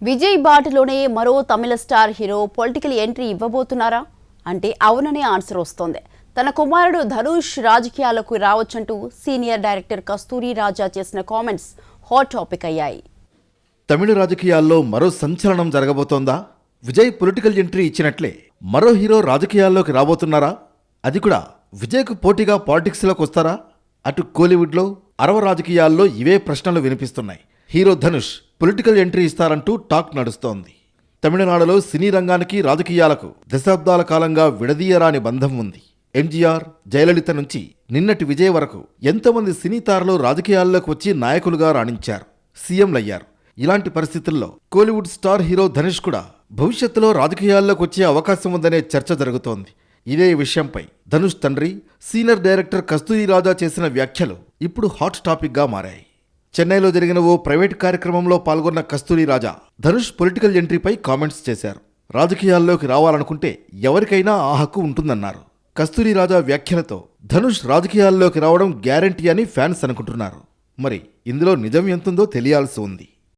విజయ్ బాటలోనే మరో తమిళ star hero political entry ఇవ్వబోతున్నారా అంటే అవుననే ఆన్సర్ వస్తోంది. తన కుమారుడు ధనుష్ రాజకీయాలకు రావచ్చంటూ సీనియర్ డైరెక్టర్ కస్తూరి రాజా చేసిన కామెంట్స్ హాట్ టాపిక్ అయ్యాయి. తమిళ రాజకీయాల్లో మరో సంచలనం జరగబోతోందా? విజయ్ పొలిటికల్ ఎంట్రీ ఇచ్చినట్లే మరో హీరో రాజకీయాల్లోకి రాబోతున్నారా? అది కూడా విజయ్కు పోటీగా పాలిటిక్స్లోకి వస్తారా? అటు కోలీవుడ్లో అరవ రాజకీయాల్లో ఇవే ప్రశ్నలు వినిపిస్తున్నాయి. హీరో ధనుష్ పొలిటికల్ ఎంట్రీ ఇస్తారంటూ టాక్ నడుస్తోంది. తమిళనాడులో సినీ రంగానికి రాజకీయాలకు దశాబ్దాల కాలంగా విడదీయరాని బంధం ఉంది. ఎంజీఆర్, జయలలిత నుంచి నిన్నటి విజయ్ వరకు ఎంతోమంది సినీ తారలు రాజకీయాల్లోకి వచ్చి నాయకులుగా రాణించారు, సీఎంలయ్యారు. ఇలాంటి పరిస్థితుల్లో కోలీవుడ్ స్టార్ హీరో ధనుష్ కూడా భవిష్యత్తులో రాజకీయాల్లోకి వచ్చే అవకాశం ఉందనే చర్చ జరుగుతోంది. ఇదే విషయంపై ధనుష్ తండ్రి సీనియర్ డైరెక్టర్ కస్తూరి రాజా చేసిన వ్యాఖ్యలు ఇప్పుడు హాట్ టాపిక్గా మారాయి. చెన్నైలో జరిగిన ఓ ప్రైవేట్ కార్యక్రమంలో పాల్గొన్న కస్తూరి రాజా ధనుష్ పొలిటికల్ ఎంట్రీపై కామెంట్స్ చేశారు. రాజకీయాల్లోకి రావాలనుకుంటే ఎవరికైనా ఆ హక్కు ఉంటుందన్నారు. కస్తూరి రాజా వ్యాఖ్యలతో ధనుష్ రాజకీయాల్లోకి రావడం గ్యారంటీ అని ఫ్యాన్స్ అనుకుంటున్నారు. మరి ఇందులో నిజం ఎంతుందో తెలియాల్సి ఉంది.